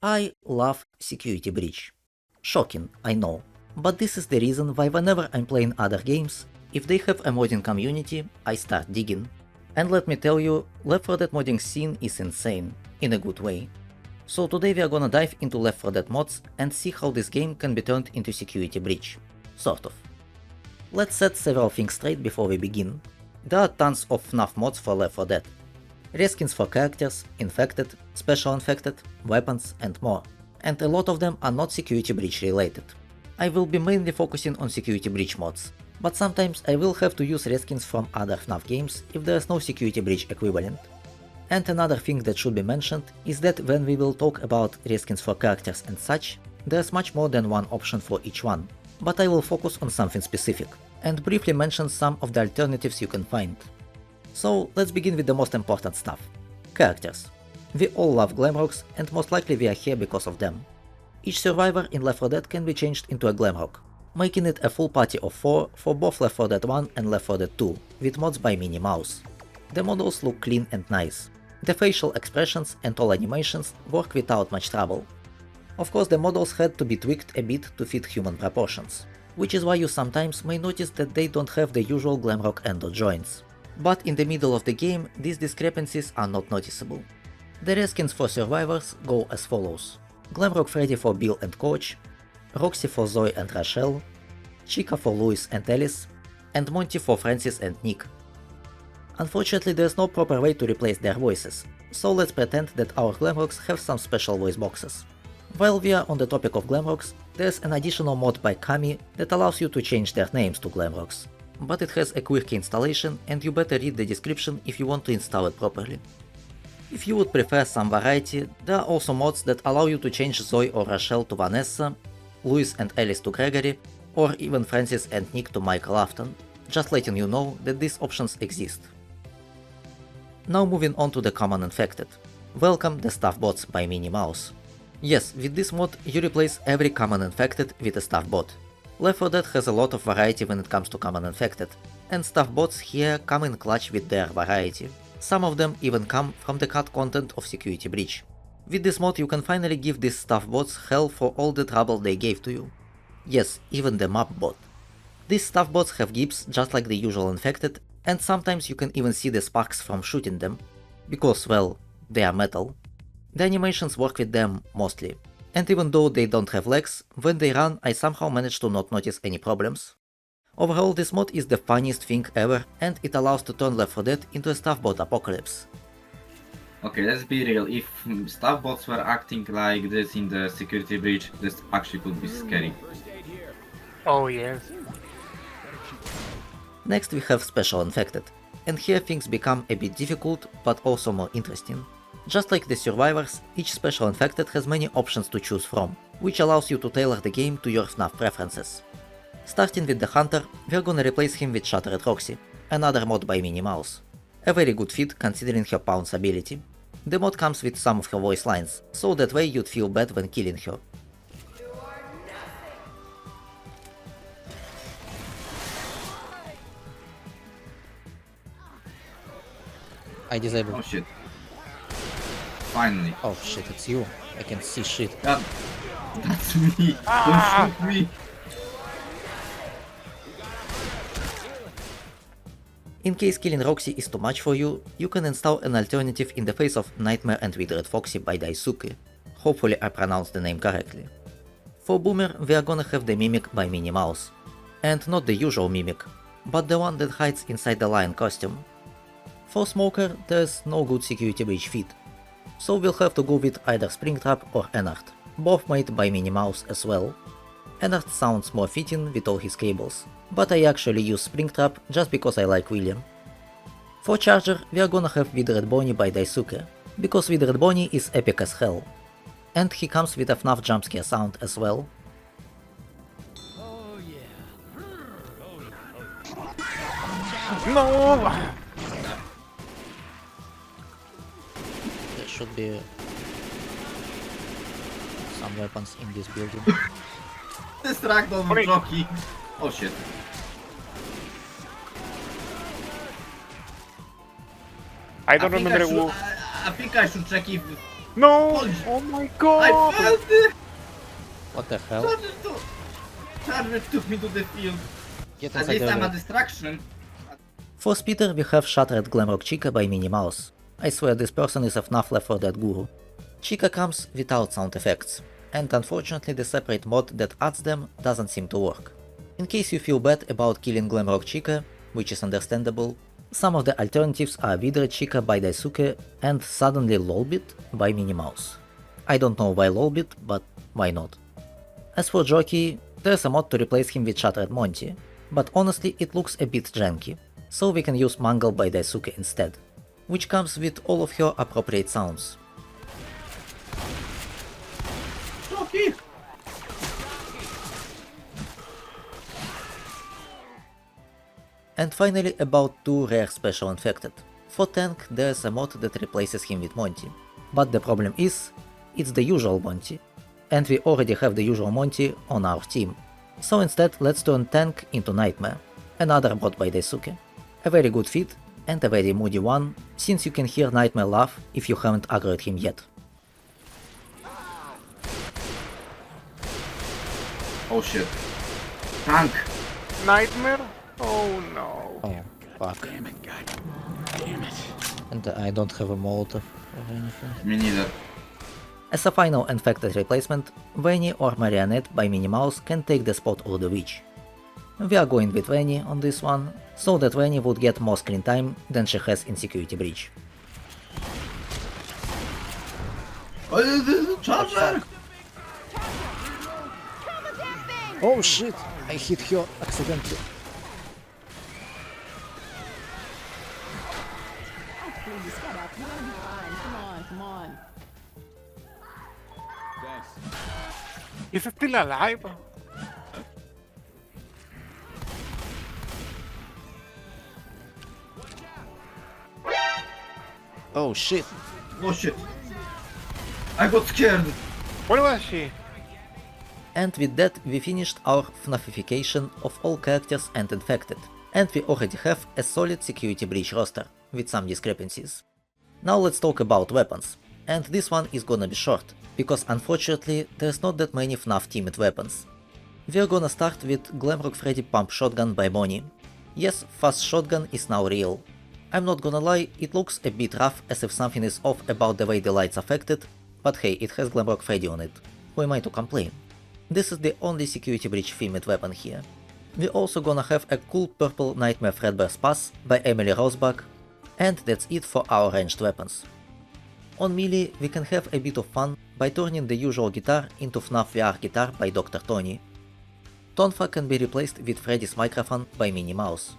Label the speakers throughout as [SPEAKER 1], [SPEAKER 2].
[SPEAKER 1] I love Security Breach. Shocking, I know, but this is the reason why whenever I'm playing other games, if they have a modding community, I start digging. And let me tell you, Left 4 Dead modding scene is insane, in a good way. So today we are gonna dive into Left 4 Dead mods and see how this game can be turned into Security Breach. Sort of. Let's set several things straight before we begin. There are tons of FNAF mods for Left 4 Dead. Reskins for characters, infected, special infected, weapons and more. And a lot of them are not Security Breach related. I will be mainly focusing on Security Breach mods, but sometimes I will have to use reskins from other FNAF games if there is no Security Breach equivalent. And another thing that should be mentioned is that when we will talk about reskins for characters and such, there's much more than one option for each one, but I will focus on something specific, and briefly mention some of the alternatives you can find. So let's begin with the most important stuff. Characters. We all love Glamrocks and most likely we are here because of them. Each survivor in Left 4 Dead can be changed into a Glamrock, making it a full party of 4 for both Left 4 Dead 1 and Left 4 Dead 2, with mods by Minnie Mouse. The models look clean and nice. The facial expressions and all animations work without much trouble. Of course, the models had to be tweaked a bit to fit human proportions, which is why you sometimes may notice that they don't have the usual Glamrock endo joints. But in the middle of the game, these discrepancies are not noticeable. The reskins for survivors go as follows: Glamrock Freddy for Bill and Coach, Roxy for Zoe and Rachel, Chica for Louis and Alice, and Monty for Francis and Nick. Unfortunately, there's no proper way to replace their voices, so let's pretend that our Glamrocks have some special voice boxes. While we are on the topic of Glamrocks, there's an additional mod by Kami that allows you to change their names to Glamrocks, but it has a quick installation and you better read the description if you want to install it properly. If you would prefer some variety, there are also mods that allow you to change Zoe or Rachel to Vanessa, Louis and Alice to Gregory, or even Francis and Nick to Michael Afton, just letting you know that these options exist. Now moving on to the common infected. Welcome the Staff Bots by Minnie Mouse. Yes, with this mod you replace every common infected with a Staff Bot. Left 4 Dead has a lot of variety when it comes to common infected, and Staff Bots here come in clutch with their variety. Some of them even come from the cut content of Security Breach. With this mod you can finally give these Staff Bots hell for all the trouble they gave to you. Yes, even the map bot. These Staff Bots have gips just like the usual infected, and sometimes you can even see the sparks from shooting them, because, well, they are metal. The animations work with them mostly, and even though they don't have legs, when they run I somehow manage to not notice any problems. Overall, this mod is the funniest thing ever, and it allows to turn Left 4 Dead into a Staff Bot apocalypse.
[SPEAKER 2] Okay, let's be real, if Staff Bots were acting like this in the Security Breach, this actually could be scary.
[SPEAKER 3] Oh yes.
[SPEAKER 1] Next we have Special Infected, and here things become a bit difficult but also more interesting. Just like the survivors, each Special Infected has many options to choose from, which allows you to tailor the game to your FNAF preferences. Starting with the Hunter, we're gonna replace him with Shattered Roxy, another mod by Minnie Mouse. A very good fit considering her pounce ability. The mod comes with some of her voice lines, so that way you'd feel bad when killing her.
[SPEAKER 4] I disabled.
[SPEAKER 2] Oh shit. Finally.
[SPEAKER 4] Oh shit, it's you. I can see shit.
[SPEAKER 2] God, that's me. Don't shoot me.
[SPEAKER 1] In case killing Roxy is too much for you, you can install an alternative in the face of Nightmare and Withered Foxy by Daisuke. Hopefully I pronounced the name correctly. For Boomer we are gonna have the Mimic by Minnie Mouse. And not the usual Mimic, but the one that hides inside the lion costume. For Smoker there's no good Security Breach fit, so we'll have to go with either Springtrap or Enart, both made by Minnie Mouse as well. Enart sounds more fitting with all his cables, but I actually use Springtrap just because I like William. For Charger we are gonna have Withered Bonnie by Daisuke, because Withered Bonnie is epic as hell, and he comes with a FNAF jumpscare sound as well.
[SPEAKER 3] No!
[SPEAKER 4] There should be some weapons in this building.
[SPEAKER 2] Distract on jockey. Oh shit.
[SPEAKER 3] I don't remember who.
[SPEAKER 2] I think I should check if
[SPEAKER 3] No!
[SPEAKER 2] Holy-
[SPEAKER 3] Oh my
[SPEAKER 2] I
[SPEAKER 3] god!
[SPEAKER 2] felt it!
[SPEAKER 4] What the hell?
[SPEAKER 2] Charger took me to the field.
[SPEAKER 4] Get
[SPEAKER 2] At
[SPEAKER 4] inside
[SPEAKER 2] least
[SPEAKER 4] the
[SPEAKER 2] I'm a
[SPEAKER 4] elevator.
[SPEAKER 2] distraction.
[SPEAKER 1] For Speeder we have Shattered Glamrock Chica by Minnie Mouse. I swear this person is a FNAF Left 4 Dead guru. Chica comes without sound effects, and unfortunately the separate mod that adds them doesn't seem to work. In case you feel bad about killing Glamrock Chica, which is understandable, some of the alternatives are Vidre Chica by Daisuke and Suddenly Lolbit by Minnie Mouse. I don't know why Lolbit, but why not? As for Jockey, there's a mod to replace him with Shattered Monty, but honestly it looks a bit janky, so we can use Mangle by Daisuke instead, which comes with all of her appropriate sounds.
[SPEAKER 2] Jockey!
[SPEAKER 1] And finally about two rare special infected. For Tank there's a mod that replaces him with Monty, but the problem is, it's the usual Monty, and we already have the usual Monty on our team. So instead let's turn Tank into Nightmare, another mod by Daisuke. A very good fit, and a very moody one, since you can hear Nightmare laugh if you haven't aggroed him yet.
[SPEAKER 2] Oh shit. Tank!
[SPEAKER 3] Nightmare? Oh no.
[SPEAKER 4] Oh, fuck. Damn it, God. Damn it. And I don't have a Molotov or anything.
[SPEAKER 2] Me neither.
[SPEAKER 1] As a final infected replacement, Vanny or Marionette by Minnie Mouse can take the spot of the witch. We are going with Vanny on this one, so that Vanny would get more screen time than she has in Security Breach.
[SPEAKER 2] Oh, this is a charger!
[SPEAKER 4] Oh shit! I hit her accidentally.
[SPEAKER 5] Please, shut up. You're gonna be fine. Come on, come on.
[SPEAKER 3] Is it still alive?
[SPEAKER 4] Oh shit!
[SPEAKER 2] Oh shit. I got scared.
[SPEAKER 3] Where was she?
[SPEAKER 1] And with that we finished our FNAFification of all characters and infected, and we already have a solid Security Breach roster, with some discrepancies. Now let's talk about weapons, and this one is gonna be short, because unfortunately there's not that many FNAF teamed weapons. We're gonna start with Glamrock Freddy Pump Shotgun by Bonnie. Yes, Fast Shotgun is now real. I'm not gonna lie, it looks a bit rough as if something is off about the way the light's affected, but hey, it has Glamrock Freddy on it. Who am I to complain? This is the only Security Breach themed weapon here. We're also gonna have a cool purple Nightmare Fredbear Spas by Emily Rosebach, and that's it for our ranged weapons. On melee we can have a bit of fun by turning the usual guitar into FNAF VR guitar by Dr. Tony. Tonfa can be replaced with Freddy's microphone by Minnie Mouse,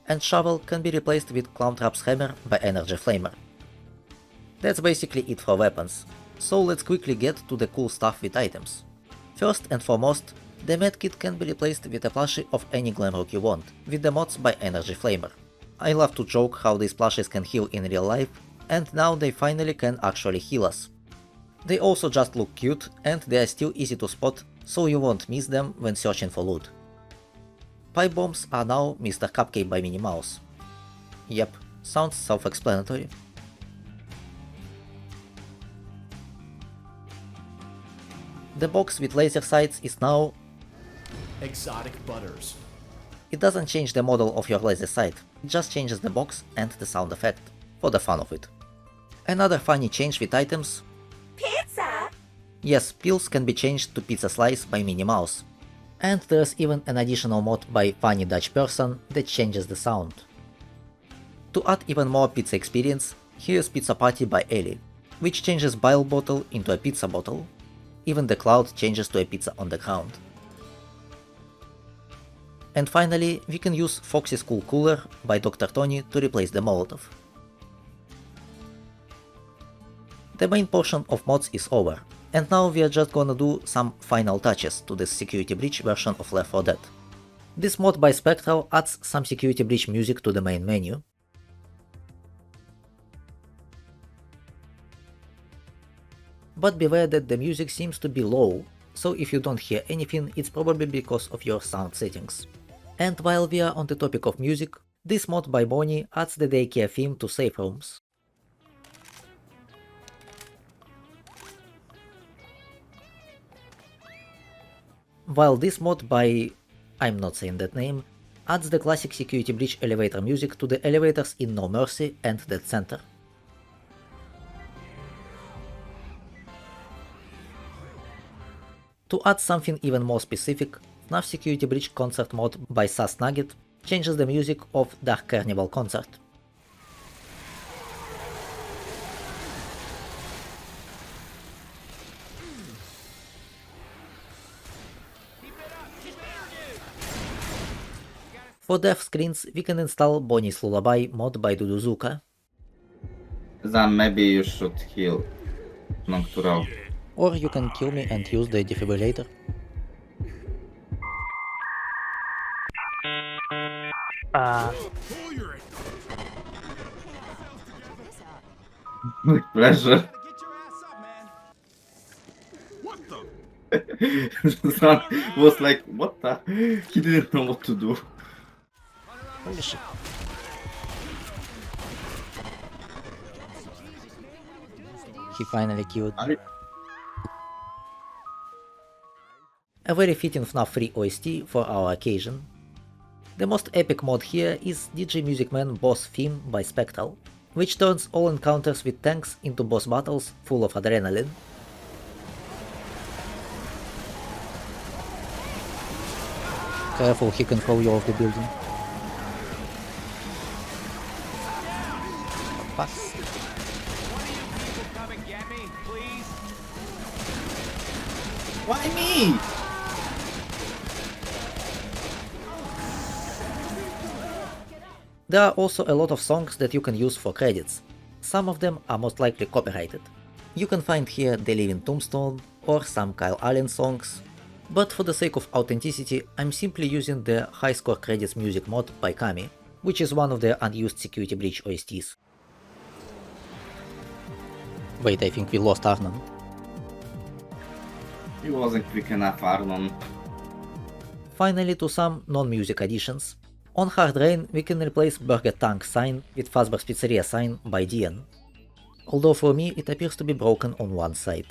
[SPEAKER 1] and Shovel can be replaced with Clowntrap's hammer by Energy Flamer. That's basically it for weapons, so let's quickly get to the cool stuff with items. First and foremost, the medkit can be replaced with a plushie of any Glamrock you want, with the mods by Energy Flamer. I love to joke how these plushies can heal in real life, and now they finally can actually heal us. They also just look cute, and they are still easy to spot, so you won't miss them when searching for loot. Pipe bombs are now Mr. Cupcake by Minnie Mouse. Yep, sounds self-explanatory. The box with laser sights is now...
[SPEAKER 6] Exotic butters.
[SPEAKER 1] It doesn't change the model of your laser sight, it just changes the box and the sound effect, for the fun of it. Another funny change with items...
[SPEAKER 5] Pizza!
[SPEAKER 1] Yes, pills can be changed to Pizza Slice by Minnie Mouse. And there's even an additional mod by Funny Dutch Person that changes the sound. To add even more pizza experience, here's Pizza Party by Ellie, which changes Bile Bottle into a pizza bottle. Even the cloud changes to a pizza on the ground. And finally, we can use Foxy's Cool Cooler by Dr. Tony to replace the Molotov. The main portion of mods is over, and now we are just gonna do some final touches to this Security Breach version of Left 4 Dead. This mod by Spectral adds some Security Breach music to the main menu. But beware that the music seems to be low, so if you don't hear anything, it's probably because of your sound settings. And while we are on the topic of music, this mod by Bonnie adds the daycare theme to safe rooms. while this mod by, I'm not saying that name, adds the classic Security Breach elevator music to the elevators in No Mercy and Dead Center. To add something even more specific, FNAF Security Breach concert mod by Sus Nugget changes the music of Dark Carnival concert. For death screens, we can install Bonnie's Lullaby mod by Duduzuka.
[SPEAKER 2] Then maybe you should heal Noctural.
[SPEAKER 4] Or you can kill me and use the defibrillator.
[SPEAKER 2] With pleasure. Son was like, what the? He didn't know what to do.
[SPEAKER 4] Holy shit. He finally killed me.
[SPEAKER 1] A very fitting FNAF 3 OST for our occasion. The most epic mod here is DJ Music Man boss theme by Spectral, which turns all encounters with tanks into boss battles full of adrenaline.
[SPEAKER 4] Careful, he can throw you off the building. Pass.
[SPEAKER 2] Why me?
[SPEAKER 1] There are also a lot of songs that you can use for credits. Some of them are most likely copyrighted. You can find here The Living Tombstone or some Kyle Allen songs, but for the sake of authenticity I'm simply using the High Score Credits music mod by Kami, which is one of the unused Security Breach OSTs.
[SPEAKER 4] Wait, I think we lost Arnon.
[SPEAKER 2] He wasn't quick enough, Arnon.
[SPEAKER 1] Finally, to some non-music additions. On Hard Rain we can replace Burger Tank sign with Fazbear's Pizzeria sign by Dian, although for me it appears to be broken on one side.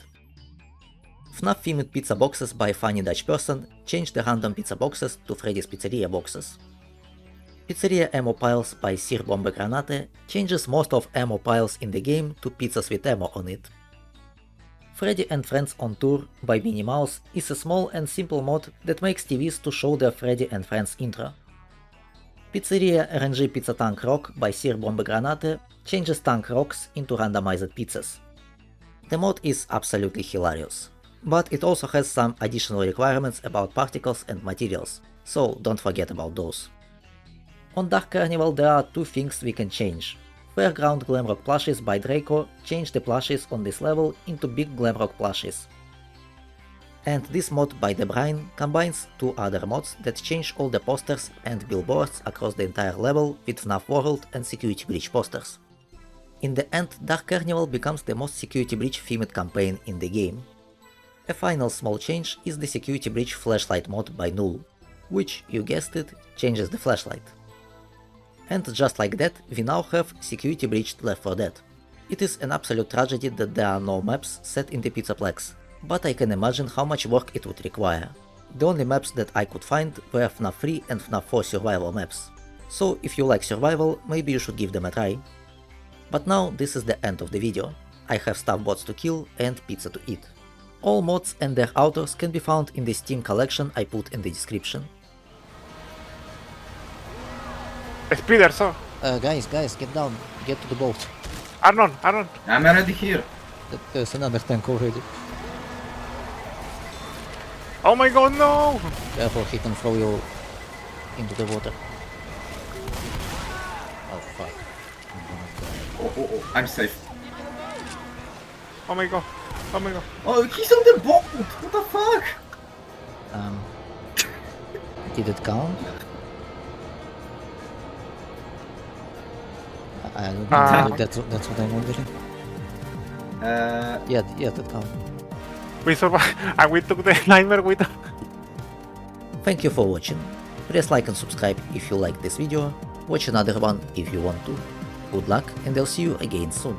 [SPEAKER 1] FNAF themed pizza boxes by Funny Dutch Person change the random pizza boxes to Freddy's Pizzeria boxes. Pizzeria ammo piles by Sir Bombe Granate changes most of ammo piles in the game to pizzas with ammo on it. Freddy and Friends on Tour by Minnie Mouse is a small and simple mod that makes TVs to show their Freddy and Friends intro. Pizzeria RNG Pizza Tank Rock by Sir Bombe Granate changes tank rocks into randomized pizzas. The mod is absolutely hilarious, but it also has some additional requirements about particles and materials, so don't forget about those. On Dark Carnival there are two things we can change. Fairground Glamrock plushies by Draco change the plushies on this level into big Glamrock plushies. And this mod by The Brine combines two other mods that change all the posters and billboards across the entire level with FNAF World and Security Breach posters. In the end, Dark Carnival becomes the most Security Breach themed campaign in the game. A final small change is the Security Breach flashlight mod by Null, which, you guessed it, changes the flashlight. And just like that, we now have Security Breached Left 4 Dead. It is an absolute tragedy that there are no maps set in the Pizzaplex, but I can imagine how much work it would require. The only maps that I could find were FNAF 3 and FNAF 4 survival maps, so if you like survival, maybe you should give them a try. But now this is the end of the video. I have stuff bots to kill and pizza to eat. All mods and their authors can be found in the Steam collection I put in the description.
[SPEAKER 3] Spider, so.
[SPEAKER 4] Guys, get down. Get to the boat.
[SPEAKER 3] Arnon.
[SPEAKER 2] I'm already here.
[SPEAKER 4] There's another tank already.
[SPEAKER 3] Oh my god, no!
[SPEAKER 4] Therefore he can throw you into the water. Oh fuck.
[SPEAKER 2] Oh, I'm safe.
[SPEAKER 3] Oh my god.
[SPEAKER 2] Oh, he's on the boat! What the fuck?
[SPEAKER 4] Did it count? I don't know, that's what I'm wondering. Yeah, that counts.
[SPEAKER 3] We survived and we took the nightmare with us.
[SPEAKER 1] Thank you for watching. Press like and subscribe if you like this video, watch another one if you want to. Good luck and I'll see you again soon.